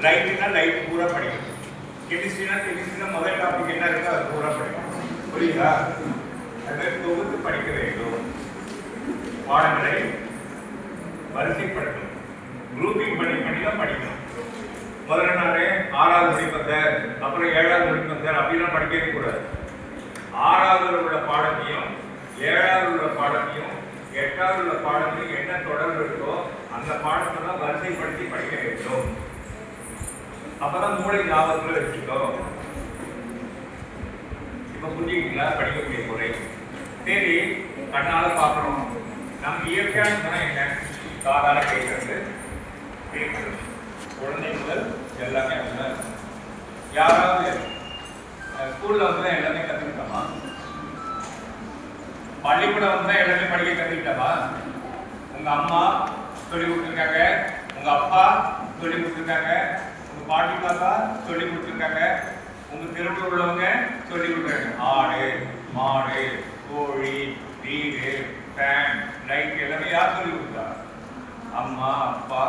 லைட்னா light பூரா படிக்கணும். கெமிஸ்ட்ரினா முதல் டாபிக் என்ன இருக்கோ அது பூரா படிக்கணும். புரியுதா? அதை தொகுத்து படிக்க வேண்டும். பாடங்களை வரிசைப்படுத்தணும். குரூப்பிங் பண்ணி தான் படிக்கணும். முதல்ல நாளே 6வது முடிப்பந்தர், அப்புறம் 7வது முடிப்பந்தர் அப்படிலாம் படிக்கவே கூடாது. 6வது உள்ள பாடத்தையும் 7வது உள்ள பாடத்தையும் 8வது உள்ள பாடத்தையும் என்ன தொடர்பு இருக்கோ அந்த பாடத்தை தான் வரிசைப்படுத்தி படிக்க வேண்டும். அப்பதான் மூளை ஞாபகத்தில் வச்சுக்கோ. இப்ப புரிஞ்சுக்கிட்டீங்களா படிக்கக்கூடிய முறை? சரி, கண்ணால பார்க்கணும். நம்ம இயற்கையான என்ன? காதால கேட்கறது, குழந்தை முதல் எல்லாமே அப்படிதான். யாராவது ஸ்கூல்ல வந்து எல்லாமே கத்துக்கிட்டோமா? பள்ளிக்கூடம் வந்து எல்லாமே படிக்க கத்துக்கிட்டோமா? உங்க அம்மா சொல்லி கொடுத்துருக்காங்க, உங்க அப்பா சொல்லி கொடுத்துருக்காங்க, உங்க பாட்டி தாத்தா சொல்லி கொடுத்துருக்காங்க, உங்க தெருவில் உள்ளவங்க சொல்லி கொடுக்குறாங்க. ஆடு, மாடு, கோழி, வீடு, ஃபேன், லைட் எல்லாமே யார் சொல்லி கொடுத்தா? அம்மா, அப்பா.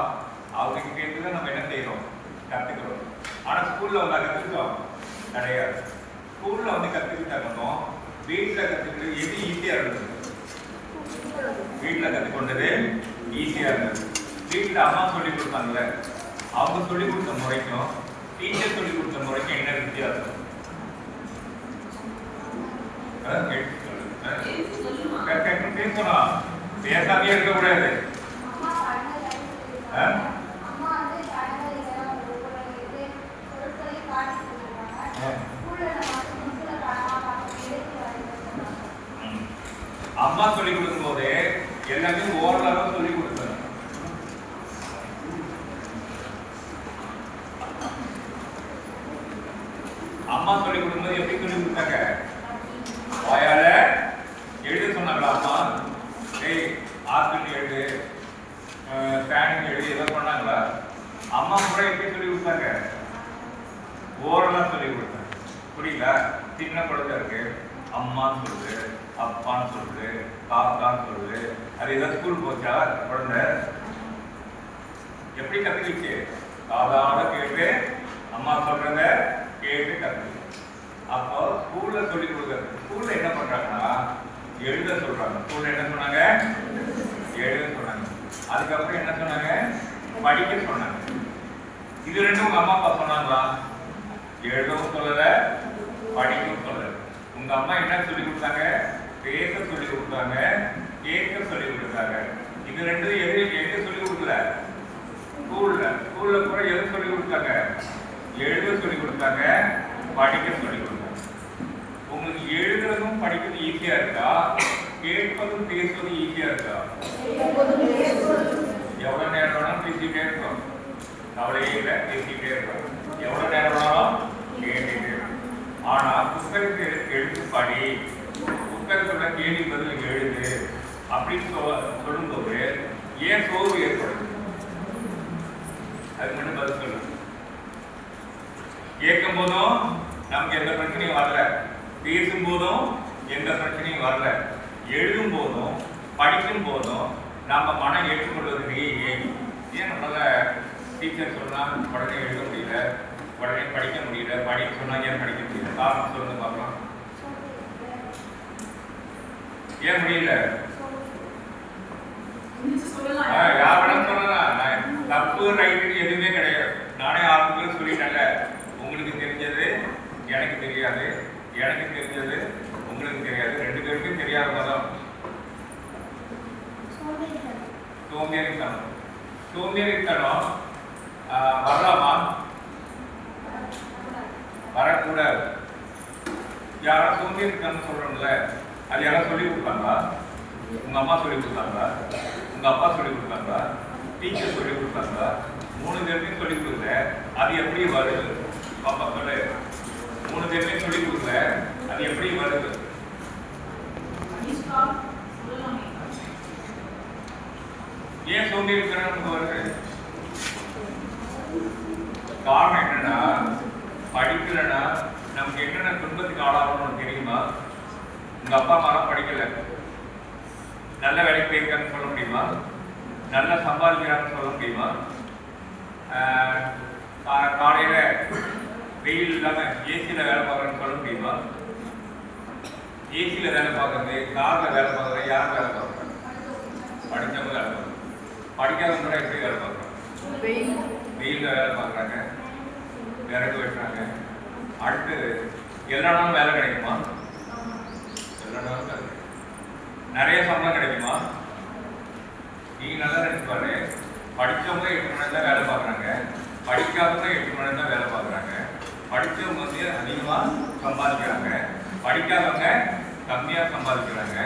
அவங்க கேட்டு தான் நம்ம என்ன செய்யறோம்? கத்துக்கிறோம். ஆனா ஸ்கூல்ல வந்து கத்துக்கிட்டோம் கிடையாது. ஸ்கூல்ல வந்து கத்துக்கிட்டாலும் வீட்டுல கத்துக்கிட்டு எது ஈஸியா இருந்தது? வீட்டுல கத்துக்கொண்டது ஈஸியா இருந்தது. வீட்டுல அம்மா சொல்லி கொடுத்தாங்கல்ல, அவங்க சொல்லி கொடுத்த முறைக்கும் டீச்சர் சொல்லி கொடுத்த முறைக்கும் என்ன வித்தியாசம்? பேசணும், பேசாமே இருக்கக்கூடாது. அம்மா சொல்லி கொடுக்கும் போது எல்லாமே ஓரளவு சொல்லி கொடுத்தாங்க. அம்மா சொல்லி கொடுக்கும்போது எப்படி சொல்லி கொடுத்தாங்க? வாயால எழுத சொன்னாங்களா அம்மா? ஏய் ஆப்பிள் எழுது, ஃபேன் எழுதி ஏதோ பண்ணாங்களா? அம்மா கூட எப்படி சொல்லி கொடுத்தாங்க? ஓரளவு சொல்லி கொடுத்தாங்க. புரியுதா? சின்ன குழந்தை இருக்கு, அம்மான்னு சொல்லுது, அப்பான்னு சொல்லுது, தாத்தான்னு சொல்லுது. அது ஏதாவது ஸ்கூல் போச்சா குழந்தை? எப்படி கத்துக்கிச்சு? சாதாரண கேட்டு அம்மா சொல்றத கேட்டு கத்துக்கிச்சு. அப்போ ஸ்கூல்ல சொல்லி கொடுக்குறது. ஸ்கூல்ல என்ன பண்றாங்கன்னா எழுத சொல்றாங்க. ஸ்கூல்ல என்ன சொன்னாங்க? எழுத சொன்னாங்க. அதுக்கப்புறம் என்ன சொன்னாங்க? படிக்க சொன்னாங்க. இது ரெண்டும் உங்க அம்மா அப்பா சொன்னாங்களா? எழுதவும் சொல்லல, படிக்கவும் சொல்லல. உங்க அம்மா என்ன சொல்லி கொடுத்தாங்க? பேச சொல்லி கொடுத்தாங்க, கேட்க சொல்லி கொடுத்தாங்க. இது ரெண்டும் எது சொல்லி கொடுக்கல? ஸ்கூல்ல கூட எது சொல்லி கொடுத்தாங்க? எழுத சொல்லி கொடுத்தாங்க, படிக்க சொல்லி கொடுத்தாங்க. உங்களுக்கு எழுதுறதும் படிக்கிறது ஈஸியா இருக்கா? கேட்பதும் பேசுவதும் ஈஸியா இருக்கா? எவ்வளவு நேரம் வேணாலும் பேசிக்கிட்டே இருக்கோம், கவலையே இல்லை, பேசிக்கிட்டே இருக்கோம். எவ்வளவு நேரம் வேணாலும் கேட்டுக்கிட்டே இருக்கோம். ஆனா புத்தகத்தை எழுத்து படி, புத்தகத்தோட கேள்வி பதில் எழுது அப்படின்னு சொல்லும்போது ஏன் சோர்வு ஏற்படுது? அது மட்டும் பதில் சொல்லு. கேட்கும் போதும் நமக்கு எந்த பிரச்சனையும் வரல, பேசும் போதும் எந்த பிரச்சனையும் வரல, எழுதும் போதும் படிக்கும் போதும் நம்ம மனம் ஏற்றுக்கொள்வதற்கு ஏன் நம்மளால டீச்சர் சொன்னா உடனே எழுத முடியல, உடனே படிக்க முடியல, படிக்க சொன்னா ஏன் படிக்க முடியல? காரணம் சொல்லுங்க பார்க்கலாம். ஏன் முடியல? யாரும் சொல்லலாம். தப்பு ரைட்டு எதுவுமே கிடையாது. நானே ஆரம்பத்தில் சொல்லிட்டேன்ல, உங்களுக்கு தெரிஞ்சது எனக்கு தெரியாது, எனக்கு தெரிஞ்சது உங்களுக்கு தெரியாது, ரெண்டு பேருக்கும் தெரியாததான் சோம்பேறித்தனம். சோம்பேறித்தனம் வரலாமா? வரக்கூடாது. யாரா சோம்பேறித்தனம் சொல்றோம்ல, அது யாராவது சொல்லி கொடுத்தாங்களா? உங்க அம்மா சொல்லி கொடுத்தாங்களா? உங்க அப்பா சொல்லி கொடுத்தாங்களா? டீச்சர் சொல்லி கொடுத்தாங்களா? 3 பேருமே சொல்லி கொடுக்கல, அது எப்படி வருது? பாப்பா சொல்லு. 3 பேருமே சொல்லி கொடுக்கல, அது எப்படி வருது? ஏன் சோம்பேறித்தனம் வருது? காரணம் என்னன்னா, படிக்கலன்னா நமக்கு என்னென்ன துன்பத்துக்கு ஆளாகணும்னு தெரியுமா? உங்க அப்பா அம்மா படிக்கல, நல்ல வேலைக்கு போயிருக்காங்கன்னு சொல்ல முடியுமா? நல்லா சம்பாதிக்கிறாங்கன்னு சொல்ல முடியுமா? காலையில வெயில் இல்லாம ஏசியில வேலை பார்க்கறேன்னு சொல்ல முடியுமா? ஏசியில வேலை பார்க்கறது, கார்ல வேலை பார்க்கறது, யார் வேலை பார்க்கறாங்க? படிச்சவங்க வேலை பார்க்கறாங்க. படிக்காதவங்க எப்படி வேலை பார்க்கறாங்க? வெயில்ல வேலை பார்க்கறாங்க, விறகு வெட்டுறாங்க. அடுத்து எல்லா நாளும் வேலை கிடைக்குமா? எல்லா நாளும் வேலை நிறைய சம்பளம் கிடைக்குமா? நீங்க நல்லா நினைச்சு பாரு. படிச்சவங்க 8 மணி நேரம் தான் வேலை பார்க்குறாங்க, படிக்காதவங்க 8 மணி நேரம் தான் வேலை பார்க்குறாங்க. படித்தவங்க வந்து அதிகமாக சம்பாதிக்கிறாங்க, படிக்காதவங்க கம்மியாக சம்பாதிக்கிறாங்க.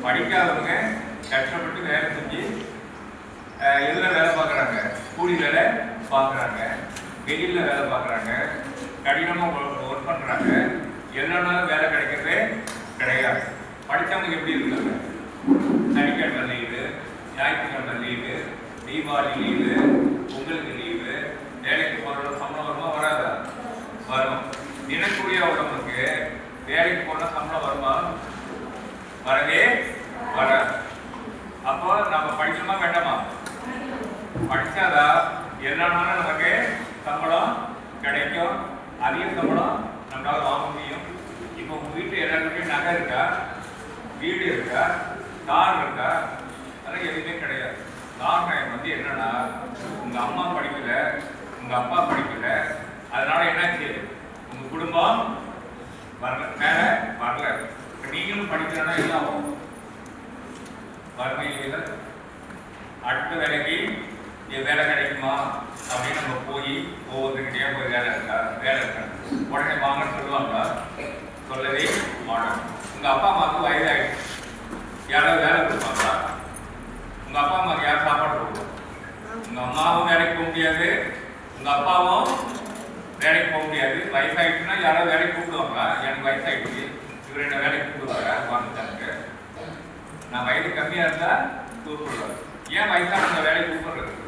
படிக்காதவங்க கஷ்டப்பட்டு வேலை செஞ்சு எதில் வேலை பார்க்குறாங்க? கூலி வேலை பார்க்குறாங்க, வெயிலில் வேலை பார்க்குறாங்க, கடினமாக ஒர்க் பண்ணுறாங்க. எல்லா நாளும் வேலை கிடைக்கிறதே கிடையாது. படித்தவங்க எப்படி இருக்காங்க? சனிக்கிழமை லீவு, ஞாயிற்றுக்கிழமை லீவு, தீபாவளி லீவு, பொங்கலுக்கு லீவு, வேலைக்கு போகிற சம்பளம் வருமா வராதா? வரும். தினக்கூலிய உடம்புக்கு வேலைக்கு போனால் சம்பளம் வருமா? வரவே வராது. அப்போ நம்ம படிக்கணுமா வேண்டாமா? படிச்சாதா எல்லா நாளும் நமக்கு சம்பளம் கிடைக்கும், அதிக சம்பளம் நம்மளால வாங்க முடியும். இப்போ உங்க வீட்டில் எல்லாருக்குமே நகை இருக்கா, வீடு இருக்கா, கார் இருக்கா? அதெல்லாம் எதுவுமே கிடையாது. காரணம் வந்து என்னன்னா, உங்க அம்மா படிக்கல, உங்க அப்பா படிக்கல, அதனால என்னாச்சு? உங்க குடும்பம் வரல, மேல வரல. நீங்களும் படிக்கலன்னா என்ன ஆகும்? வறுமையில அடுத்த வேலைக்கு வேலை கிடைக்குமா அப்படின்னு நம்ம போய் ஒவ்வொருத்தருக்கிட்டே போய் வேலை இருக்கா, வேலை இருக்கா, உடனே வாங்கன்னு சொல்லுவாங்க? சொல்லவே மாட்டோம். உங்க அப்பா அம்மாவுக்கு வயதாயிடுச்சு, யாராவது வேலை கொடுப்பாங்களா? உங்க அப்பா அம்மாவுக்கு யார் சாப்பாடு கொடுக்கும்? உங்க அம்மாவும் வேலைக்கு போக முடியாது, உங்க அப்பாவும் வேலைக்கு போக முடியாது. வயசாயிடுச்சுன்னா யாராவது வேலைக்கு கூப்பிடுவாங்களா? எனக்கு வயசாயிடுச்சு, இவர் என்ன வேலைக்கு கூப்பிடுவாரா? வாழ்ந்துட்டாங்க. நான் வயது கம்மியா இருந்தா கூப்பிடுவார். ஏன் வயசான வேலைக்கு கூப்பிடுறது?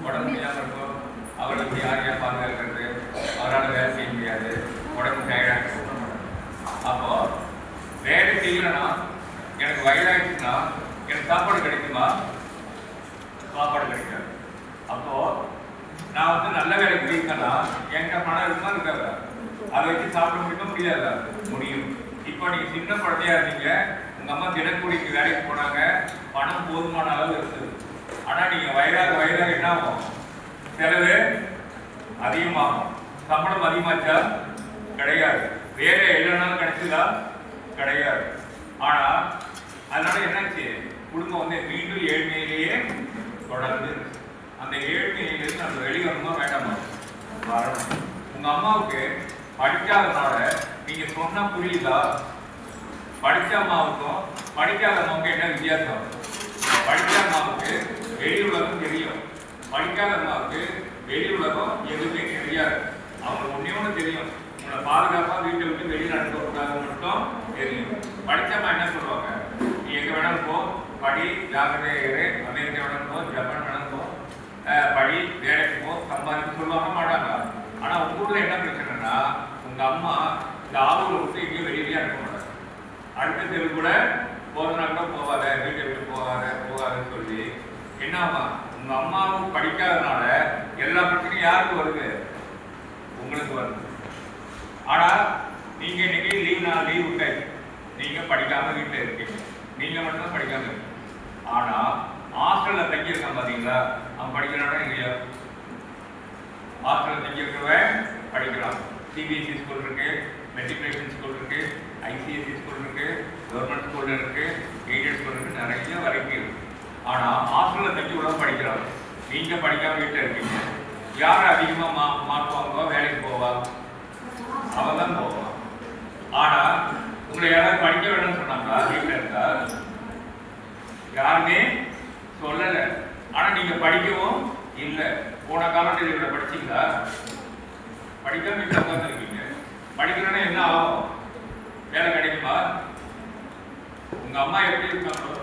உடம்பு முடியாம இருக்கும், அவருக்கு யார் யார் பாதுகாக்கிறது, அவரால் வேலை செய்ய முடியாது, உடம்பு டயர்டாக கூப்பிட மாட்டாங்க. அப்போ வேலை செய்யலன்னா, எனக்கு வயதாயிடுச்சுன்னா எனக்கு சாப்பாடு கிடைக்குமா? சாப்பாடு கிடைக்காது. அப்போ நான் வந்து நல்ல வேலைக்கு போயிருக்கேன்னா என்கிட்ட பணம் இருக்குமா இருக்காது? அதை வச்சு சாப்பிட முடியுமா முடியாதா? முடியும். இப்போ நீங்க சின்ன குழந்தையா இருந்தீங்க, உங்க அம்மா தினக்கூலிக்கு வேலைக்கு போனாங்க, பணம் போதுமான அளவு இருக்குது. ஆனா நீங்க வயதாக என்ன ஆகும்? செலவு அதிகமாகும். சம்பளம் அதிகமாச்சா? கிடையாது. வேலை எல்லா நாளும் கிடைச்சதா? கிடையாது. ஆனா அதனால என்னாச்சு? குடும்பம் வந்து மீண்டும் ஏழ்மையிலேயே தொடர்ந்து. அந்த ஏழ்மையிலிருந்து நம்ம வெளிவரணுமா வேண்டாமா? வரணும். உங்க அம்மாவுக்கு படிக்காதனால நீங்க சொன்னா புரியுதா? படிச்ச அம்மாவுக்கும் படிக்காத அம்மாவுக்கும் என்ன வித்தியாசம்? படிச்ச அம்மாவுக்கு வெளி உலகம் தெரியும், படிக்காத அம்மாவுக்கு வெளி உலகம் எதுவுமே தெரியாது. அவங்களுக்கு ஒன்னே ஒன்று தெரியும், உங்களை பாதுகாப்பா வீட்டை விட்டு வெளியில் அனுப்பக்கூடாதுன்னு மட்டும் தெரியும். படிச்சம்மா என்ன சொல்லுவாங்க? நீ எங்க வேணாலும் போ, படி, ஜாகிரதையா இரு, அமெரிக்கா வேணாலும் போ, ஜப்பான் வேணாலும் போ, படி, வேலைக்கு போ, சம்பாதிக்க சொல்லுவாங்க மாட்டாங்க. ஆனா உங்க ஊர்ல என்ன பிரச்சனைனா, உங்க அம்மா இந்த ஆளுகளை விட்டு எங்கேயும் வெளியிலேயே அனுப்ப மாட்டாங்க. அடுத்த தெரு கூட போறதுனா கூட போகாத, வீட்டை விட்டு போகாதுன்னு சொல்லி என்ன ஆமா? உங்க அம்மாவும் படிக்காதனால எல்லா பிரச்சனையும் யாருக்கு வருது? உங்களுக்கு வருது. ஆனா நீங்க இன்னைக்கு லீவ் விட்டாச்சு, நீங்க படிக்காம வீட்டில் இருக்கீங்க, நீங்க மட்டும்தான் படிக்காம இருக்கீங்க. ஆனா ஹாஸ்டல்ல தங்கியிருக்கான் பாத்தீங்களா, அவன் படிக்கிறானா இல்லையா? ஹாஸ்டல்ல தங்கியிருக்கவன் படிக்கிறான். சிபிஎஸ்சி ஸ்கூல் இருக்கு, மெட்ரிகுலேஷன் ஸ்கூல் இருக்கு, ஐசிஎஸ்சி ஸ்கூல் இருக்கு, கவர்மெண்ட் ஸ்கூல் இருக்கு, எய்டட் ஸ்கூல் இருக்கு, நிறைய வரைக்கும் இருக்கு. ஆனா ஹாஸ்டல்ல தங்கி உள்ள படிக்கிறாங்க. நீங்க படிக்காம வீட்டில் இருக்கீங்க. யார் அதிகமா மார்க் வாங்குவா, வேலைக்கு போவா? அவன் தான் போவான். ஆனா உங்களை யாராவது படிக்க வேணும்னு சொன்னாங்களா? வீட்டில் இருந்தா யாருமே சொல்லல. ஆனா நீங்க படிக்கவும் இல்லை. போன காலத்தில் படிச்சீங்களா? படிக்காம வீட்டில் உட்காந்துருக்கீங்க. படிக்கணும்னா என்ன ஆகும்? வேலை கிடைக்குமா? உங்க அம்மா எப்படி இருக்காங்களோ